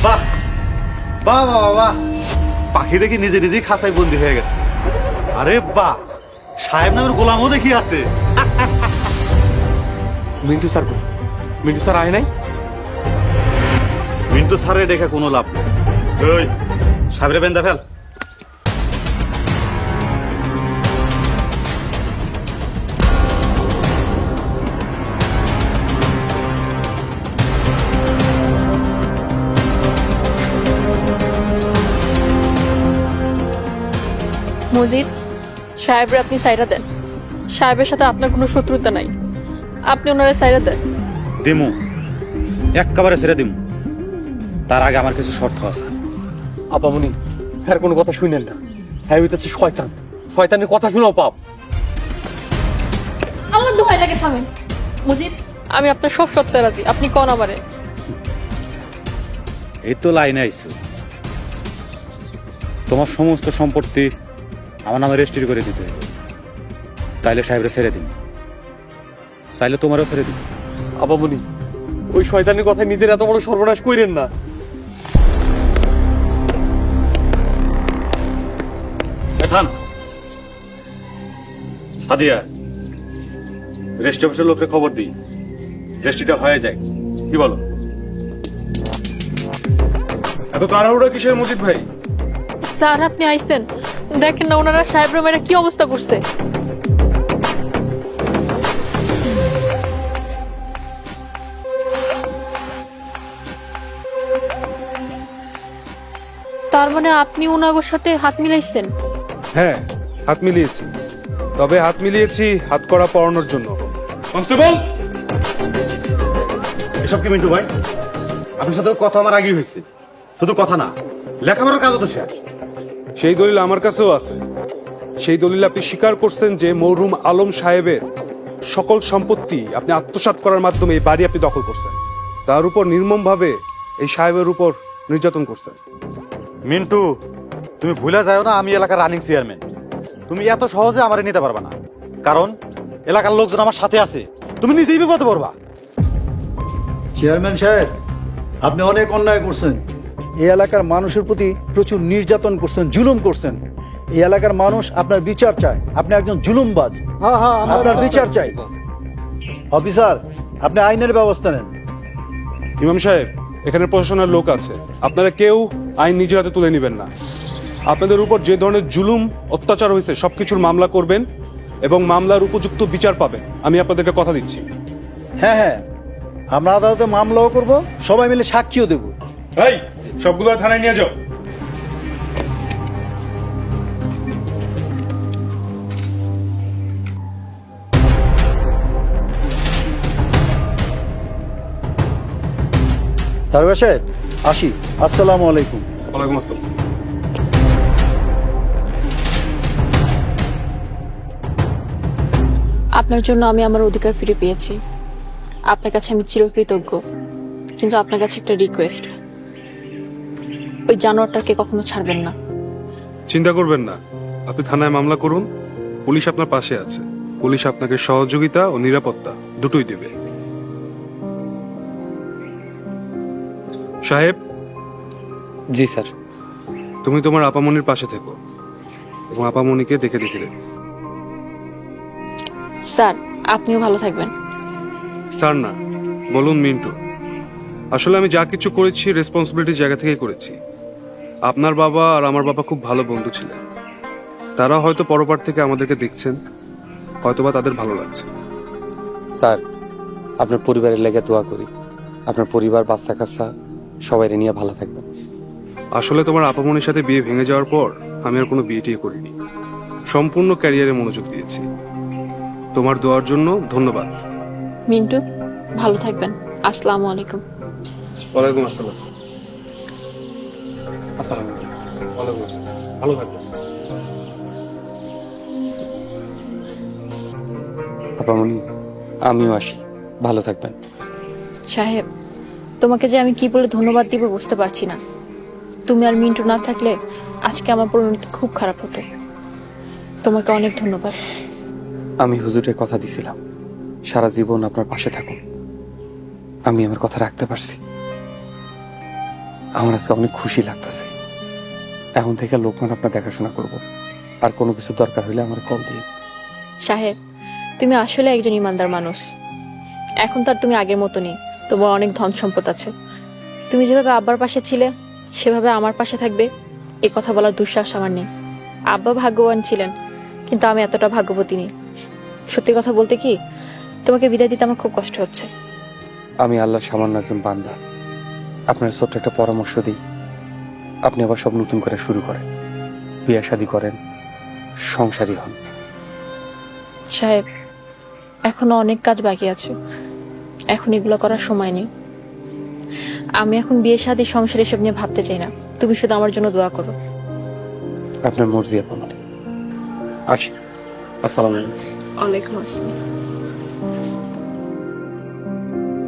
বাহ বাহ বাহ বাহ, পাখি দেখি নিজে নিজেই খাঁচায় বন্দি হয়ে গেছে। আরে বাহ, সাহেব নামের গোলামও দেখি আছে। মিন্টু স্যার কই? মিন্টু স্যার আয় নাই? মিন্টু স্যারে ডেকে কোনো লাভ নেই। ওই সাহেবের বেন্দা ফেল। মজিদ, সাহেবরা আপনি সাইরা দেন। সাহেবের সাথে আপনার কোনো শত্রুতা নাই, আপনি ওনারা সাইরা দেন। দিমু, একেবারে ছেড়ে দিমু। তার আগে আমার কিছু শর্ত আছে। আপামনি, হ্যাঁ কোনো কথা শুনেন না। হ্যাঁ হইতেছে শয়তান, শয়তানের কথা শুনেও পাপ। আল্লাহ দোহাই লাগে থামেন। মজিদ, আমি আপনার সব সত্যে রাজি, আপনি কোন আমারে। এই তো লাইনে আইছো। তোমার সমস্ত সম্পত্তি আমার নামে রেজিস্ট্রি করে দিতে হবে। তাইলে সাহেবরে ছেড়ে দিন, চাইলে তোমারও ছেড়ে দিন। আপামনি, ওই শয়তানের কথায় নিজের এত বড় সর্বনাশ কইরেন না। থাম সাদিয়া, রেজিস্ট্রি অফিসের লোককে খবর দিই, রেজিস্ট্রিটা হয়ে যায়। কি বলো? এত তাড়াহুড়া কিসের মজিদ ভাই? স্যার আপনি আইছেন, দেখেন না ওনারা সাহেবরা মেয়েরা কি অবস্থা করছে। তার মানে আপনি ওনাগোর সাথে হাত মিলাইছেন? হ্যাঁ, হাত মিলিয়েছি। তবে হাত মিলিয়েছি হাত করা পড়ানোর জন্য। কনস্টেবল, এসব কি মিন্টু ভাই? আপনার সাথে কথা আমার আগেই হয়েছে, শুধু কথা না, লেখাপড়ার কাজও তো শেষ। সেই দলিল আমার কাছেও আছে। সেই দলিল আপনি স্বীকার করছেন যে মরহুম আলম সাহেবের সকল সম্পত্তি আপনি আত্মসাৎ করার মাধ্যমে এই বাড়ি আপনি দখল করছেন। তার উপর নির্মমভাবে এই সাহেবের উপর নির্যাতন করছেন। মিন্টু, তুমি ভুলে যাও না আমি এলাকার রানিং চেয়ারম্যান। তুমি এত সহজে আমারে নিতে পারবা না, কারণ এলাকার লোকজন আমার সাথে আছে। তুমি নিজেই বিপদে পড়বা। চেয়ারম্যান সাহেব, আপনি অনেক অন্যায় করছেন। এই এলাকার মানুষের প্রতি প্রচুর নির্যাতন করছেন, জুলুম করছেন। এই এলাকার মানুষ আপনার বিচার চায়। আপনি একজন জুলুমবাজ, আপনার বিচার চাই। অফিসার, আপনি আইনের ব্যবস্থা নেন। ইমাম সাহেব, এখানে প্রশাসনের লোক আছে, আপনারা কেউ আইন নিজের হাতে তুলে নেবেন না। আপনাদের উপর যে ধরনের জুলুম অত্যাচার হয়েছে সবকিছুর মামলা করবেন এবং মামলার উপযুক্ত বিচার পাবেন, আমি আপনাদেরকে কথা দিচ্ছি। হ্যাঁ হ্যাঁ, আমরা আদালতে মামলাও করব, সবাই মিলে সাক্ষীও দেব। এই সবগুলো থানায় নিয়ে যাও। দারোগা সাহেব, আসি। আসসালামু আলাইকুম। ওয়ালাইকুম আসসালাম। আপনার জন্য আমি আমার অধিকার ফিরে পেয়েছি। আপনার কাছে আমি চিরকৃতজ্ঞ, কিন্তু আপনার কাছে একটা রিকোয়েস্ট, ওই জানোয়ারটাকে কখনো ছাড়বেন না। চিন্তা করবেন না, আপনি থানায় মামলা করুন, পুলিশ আপনার পাশে আছে। পুলিশ আপনাকে সহযোগিতা ও নিরাপত্তা দুটোই দেবে। সাহেব। জি স্যার। তুমি তোমার আপামনির পাশে থেকো এবং আপামনিকে দেখে দেখে রেখো। স্যার আপনিও ভালো থাকবেন। স্যার না, বলুন মিন্টু। আসলে আমি যা কিছু করেছি রেসপন্সিবিলিটির জায়গা থেকেই করেছি। আপনার বাবা আর আমার বাবা খুব ভালো বন্ধু ছিলেন। তারা হয়তো পরপার থেকে আমাদেরকে দেখছেন, হয়তোবা তাদের ভালো লাগছে। স্যার, আপনার পরিবারের লেগে দোয়া করি। আপনার পরিবার, বাচ্চা কাচ্চা সবাই নিয়ে ভালো থাকবেন। আসলে তোমার আপামনির সাথে বিয়ে ভেঙে যাওয়ার পর আমি আর কোনো বিয়ে করিনি, সম্পূর্ণ ক্যারিয়ারে মনোযোগ দিয়েছি। তোমার দোয়ার জন্য ধন্যবাদ। মিন্টু, ভালো থাকবেন। আসসালামু আলাইকুম। ওয়ালাইকুম আসসালাম। আসসালাম। ওয়ালাইকুম আসসালাম। ভালো থাকবেন। আপামনি, আমিও আসি, ভালো থাকবেন। সাহেব, তোমাকে যে আমি কি বলে ধন্যবাদ দিব বুঝতে পারছি না। তুমি আর মিন্টু না থাকলে আজকে আমার পরিণতি খুব খারাপ হতো। তোমাকে অনেক ধন্যবাদ। আমি হুজুরে কথা দিছিলাম সারা জীবন আপনার পাশে থাকুন। আমি আমার কথা রাখতে পারছি। আমার আজকে অনেক খুশি লাগতেছে। এখন থেকে লোকমান আপনার দেখাশোনা করব, আর কোনো কিছু দরকার হলে আমার কল দিয়ে। সাহেব, তুমি আসলে একজন ইমানদার মানুষ। এখন তো আর তুমি আগের মতো নেই, তোমার অনেক ধন সম্পদ আছে। তুমি যেভাবে আব্বার পাশে ছিলে সেভাবে আমার পাশে থাকবে, এ কথা বলার দুঃসাহস আমার নেই। আব্বা ভাগ্যবান ছিলেন, কিন্তু আমি এতটা ভাগ্যবতী নেই। সত্যি কথা বলতে কি, তোমাকে বিদায় দিতে আমার খুব কষ্ট হচ্ছে। আমি আল্লাহর সামান্য একজন বান্দা। আপনার ছোট্ট একটা পরামর্শ দিই, আপনি আবার সব নতুন করে শুরু করেন, বিয়ে শাদী করেন, সংসারী হন। সাহেব, এখনো অনেক কাজ বাকি আছে, এখন এগুলো করার সময় নেই। আমি এখন বিয়ে শাদী সংসার এসব নিয়ে ভাবতে চাই না। তুমি শুধু আমার জন্য দোয়া করো। আপনার মর্জি আপা। আসি, আসসালামু আলাইকুম। ওয়ালাইকুম আসসালাম।